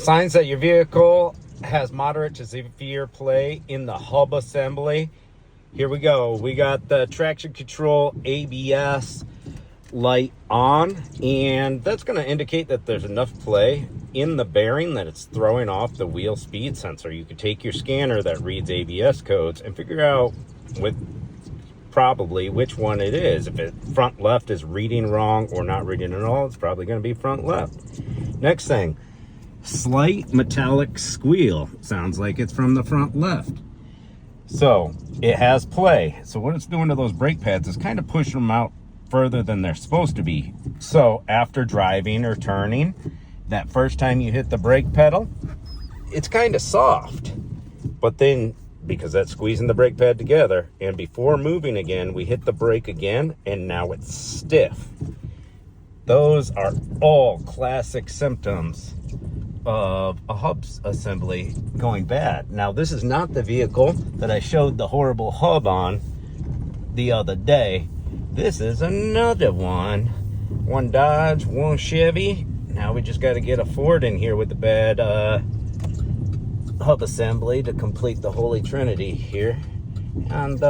Signs that your vehicle has moderate to severe play in the hub assembly. Here we go. We got the traction control ABS light on, and that's going to indicate that there's enough play in the bearing that it's throwing off the wheel speed sensor. You could take your scanner that reads ABS codes and figure out with probably which one it is. If it front left is reading wrong or not reading at all, it's probably going to be front left. Next thing, slight metallic squeal. Sounds like it's from the front left. So it has play. So what it's doing to those brake pads is kind of pushing them out further than they're supposed to be. So after driving or turning, that first time you hit the brake pedal, it's kind of soft. But then, because that's squeezing the brake pad together, and before moving again, we hit the brake again, and now it's stiff. Those are all classic symptoms of a hub assembly going bad. Now, this is not the vehicle that I showed the horrible hub on the other day. This is another one. One Dodge, one Chevy. Now we just got to get a Ford in here with the bad hub assembly to complete the Holy Trinity here. And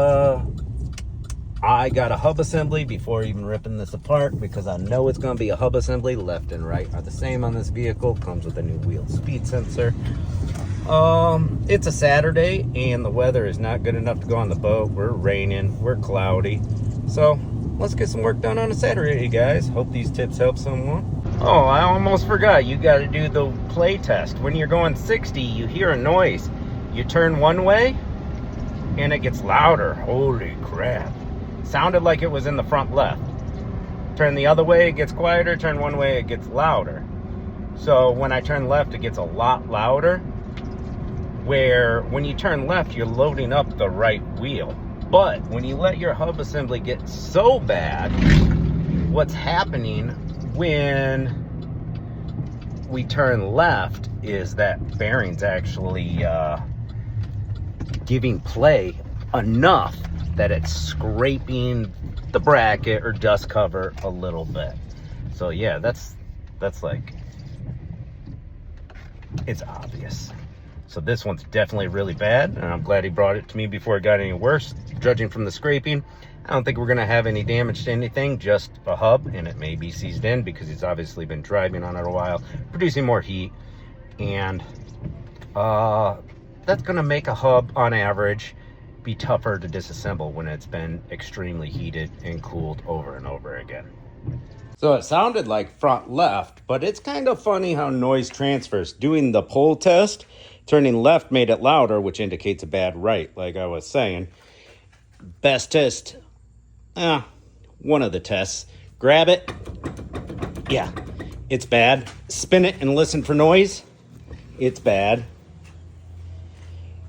I got a hub assembly before even ripping this apart, because I know it's going to be a hub assembly. Left and right are the same on this vehicle. Comes with a new wheel speed sensor. It's a Saturday and the weather is not good enough to go on the boat. We're raining, we're cloudy. So let's get some work done on a Saturday, guys. Hope these tips help someone. Oh, I almost forgot. You got to do the play test. When you're going 60, you hear a noise. You turn one way and it gets louder. Holy crap. Sounded like it was in the front left. Turn the other way, it gets quieter. Turn one way, it gets louder. So when I turn left, it gets a lot louder. Where when you turn left, you're loading up the right wheel. But when you let your hub assembly get so bad, what's happening when we turn left is that bearing's actually giving play enough that it's scraping the bracket or dust cover a little bit. So yeah, that's like, it's obvious. So this one's definitely really bad, and I'm glad he brought it to me before it got any worse. Judging from the scraping, I don't think we're gonna have any damage to anything, just a hub, and it may be seized in because he's obviously been driving on it a while, producing more heat. And that's gonna make a hub on average be tougher to disassemble when it's been extremely heated and cooled over and over again. So it sounded like front left, but it's kind of funny how noise transfers. Doing the pull test, turning left made it louder, which indicates a bad right, like I was saying. Best test, one of the tests. Grab it, yeah, it's bad. Spin it and listen for noise, it's bad.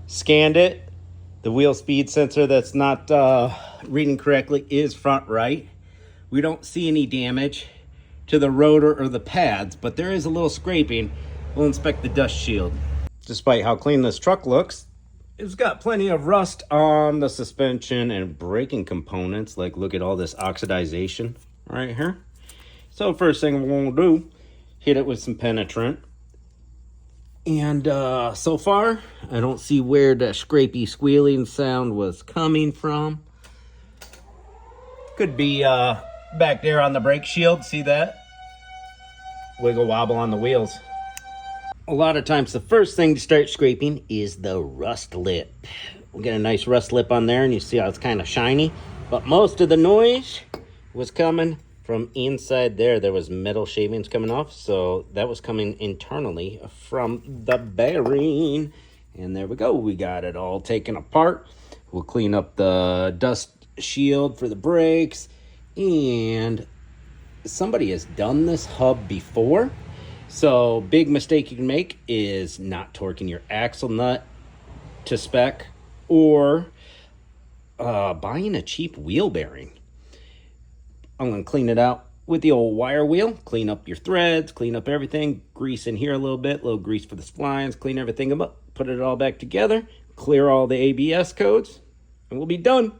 Scanned it, the wheel speed sensor that's not reading correctly is front right. We don't see any damage to the rotor or the pads, but there is a little scraping. We'll inspect the dust shield. Despite how clean this truck looks, it's got plenty of rust on the suspension and braking components. Like, look at all this oxidization right here. So first thing we're gonna do, hit it with some penetrant. And so far, I don't see where the scrapey squealing sound was coming from. Could be back there on the brake shield, see that? Wiggle wobble on the wheels. A lot of times the first thing to start scraping is the rust lip. We'll get a nice rust lip on there and you see how it's kind of shiny. But most of the noise was coming from inside there. There was metal shavings coming off, so that was coming internally from the bearing. And there we go, we got it all taken apart. We'll clean up the dust shield for the brakes, and somebody has done this hub before. So big mistake you can make is not torquing your axle nut to spec, or buying a cheap wheel bearing. I'm going to clean it out with the old wire wheel, clean up your threads, clean up everything, grease in here a little grease for the splines, clean everything up, put it all back together, clear all the ABS codes, and we'll be done.